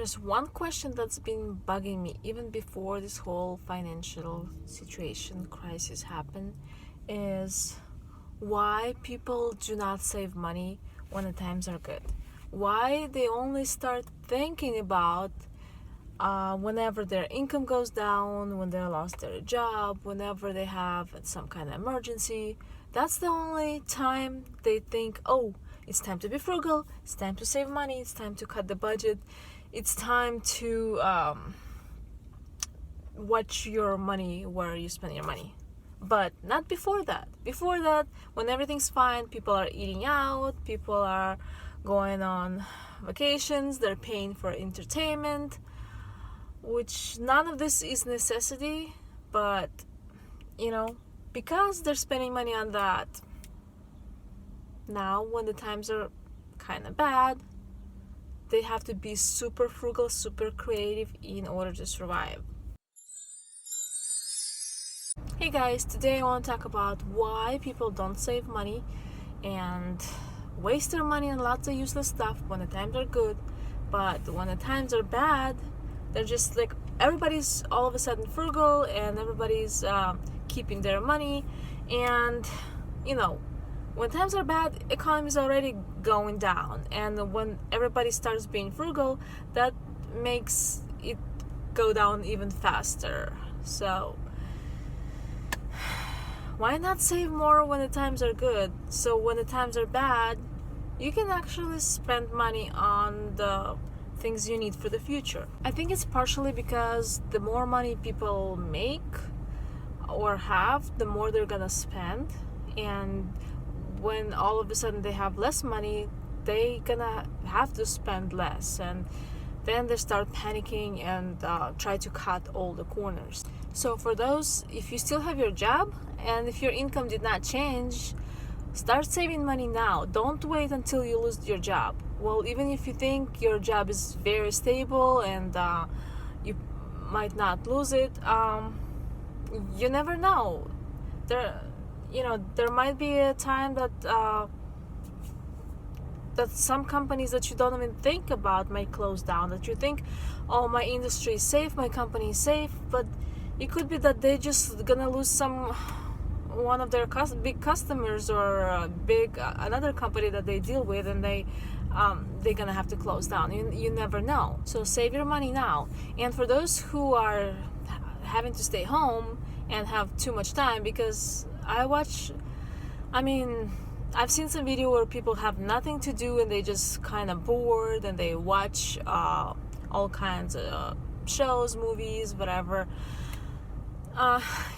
There's one question that's been bugging me even before this whole financial situation crisis happened, is why people do not save money when the times are good. Why they only start thinking about whenever their income goes down, when they lost their job, whenever they have some kind of emergency. That's the only time they think, oh, it's time to be frugal, it's time to save money, it's time to cut the budget, it's time to watch your money, where you spend your money. But not before that. Before that, when everything's fine, people are eating out, people are going on vacations, they're paying for entertainment, which none of this is necessity, but because they're spending money on that, now when the times are kind of bad, they have to be super frugal, super creative in order to survive. Hey guys, today I want to talk about why people don't save money and waste their money on lots of useless stuff when the times are good, but when the times are bad, they're just like, everybody's all of a sudden frugal and everybody's keeping their money. And when times are bad, economy is already going down, and when everybody starts being frugal, that makes it go down even faster. So why not save more when the times are good, so when the times are bad, you can actually spend money on the things you need for the future? I think it's partially because the more money people make or have, the more they're gonna spend, and when all of a sudden they have less money, they gonna have to spend less, and then they start panicking and try to cut all the corners. So for those, if you still have your job and if your income did not change, start saving money now. Don't wait until you lose your job. Well, even if you think your job is very stable and you might not lose it, you never know. There might be a time that some companies that you don't even think about might close down, that you think, oh, my industry is safe, my company is safe, but it could be that they just gonna lose one of their big customers, or another company that they deal with, and they're gonna have to close down. You never know. So save your money now. And for those who are having to stay home and have too much time, because I've seen some video where people have nothing to do and they just kind of bored and they watch all kinds of shows, movies, whatever.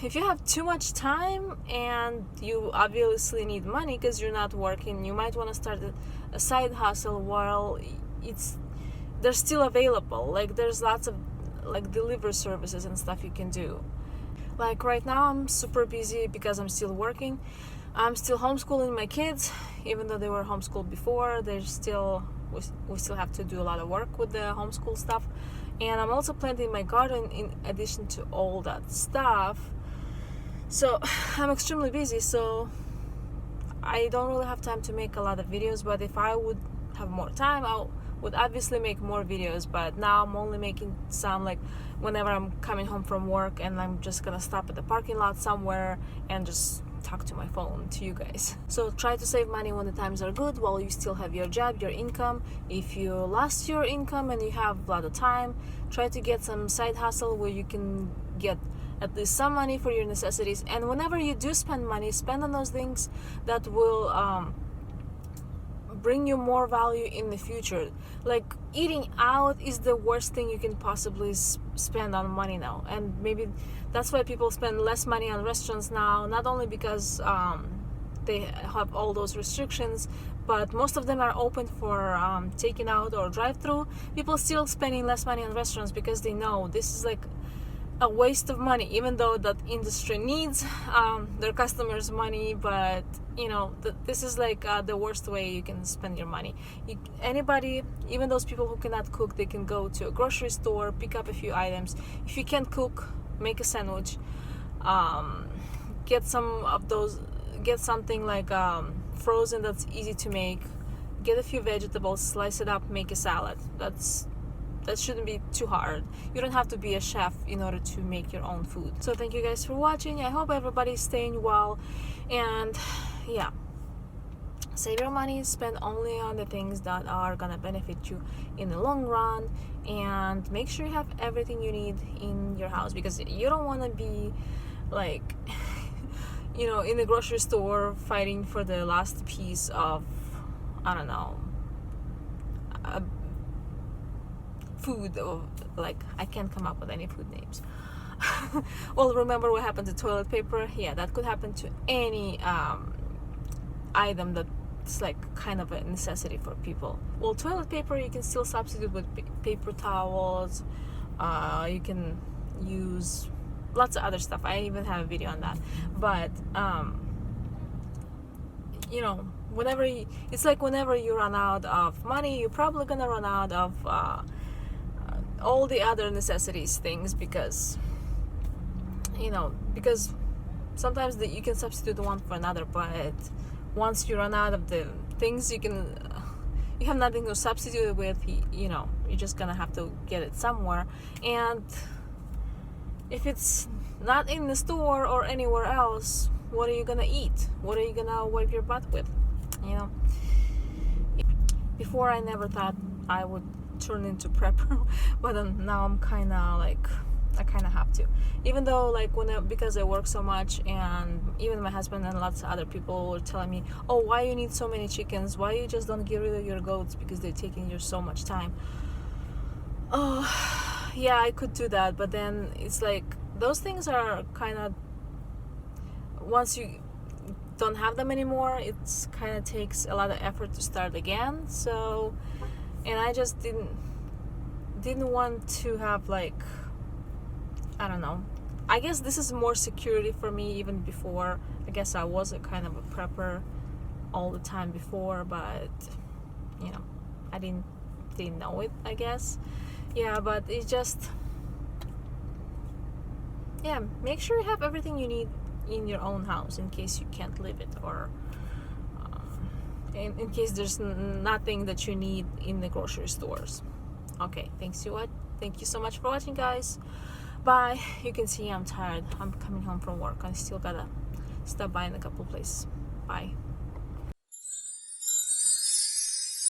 If you have too much time and you obviously need money because you're not working, you might want to start a side hustle while they're still available. Like, there's lots of delivery services and stuff you can do. Like right now I'm super busy because I'm still working. I'm still homeschooling my kids, even though they were homeschooled before. We still have to do a lot of work with the homeschool stuff. And I'm also planting my garden in addition to all that stuff. So I'm extremely busy, so I don't really have time to make a lot of videos. But if I would have more time, I would obviously make more videos. But now I'm only making some, like whenever I'm coming home from work and I'm just gonna stop at the parking lot somewhere and just talk to my phone to you guys. So try to save money when the times are good, while you still have your job, your income. If you lost your income and you have a lot of time, try to get some side hustle where you can get at least some money for your necessities. And whenever you do spend money, spend on those things that will bring you more value in the future. Like, eating out is the worst thing you can possibly spend on money now, and maybe that's why people spend less money on restaurants now. Not only because they have all those restrictions, but most of them are open for taking out or drive-through. People still spending less money on restaurants because they know this is like a waste of money, even though that industry needs their customers' money. But this is like the worst way you can spend your money. Anybody, even those people who cannot cook, they can go to a grocery store, pick up a few items. If you can't cook, make a sandwich. Get something like frozen that's easy to make. Get a few vegetables, slice it up, make a salad. That's that shouldn't be too hard. You don't have to be a chef in order to make your own food. So thank you guys for watching. I hope everybody's staying well, and yeah, save your money, spend only on the things that are gonna benefit you in the long run, and make sure you have everything you need in your house, because you don't want to be like in the grocery store fighting for the last piece of, I don't know, food, or like, I can't come up with any food names. Well, remember what happened to toilet paper? Yeah, that could happen to any item that's like kind of a necessity for people. Well, toilet paper you can still substitute with paper towels. You can use lots of other stuff. I even have a video on that. But it's like whenever you run out of money, you're probably gonna run out of all the other necessities things, because sometimes you can substitute one for another, but once you run out of the things you have nothing to substitute it with, you're just gonna have to get it somewhere. And if it's not in the store or anywhere else, what are you gonna eat? What are you gonna wipe your butt with? Before, I never thought I would turn into prepper, but now I'm kind of like, I kind of have to, even though like because I work so much, and even my husband and lots of other people were telling me, oh, why you need so many chickens, why you just don't get rid of your goats, because they're taking you so much time. Oh yeah, I could do that, but then it's like those things are kind of, once you don't have them anymore, it's kind of takes a lot of effort to start again. So, and I just didn't want to have like, I don't know, I guess this is more security for me. Even before, I guess I was a kind of a prepper all the time before, but I didn't know it, I guess. Yeah, but it's just, yeah, make sure you have everything you need in your own house in case you can't live it, or in case there's nothing that you need in the grocery stores. Okay, thank you so much for watching, guys. Bye. You can see I'm tired. I'm coming home from work. I still gotta stop by in a couple places. Bye.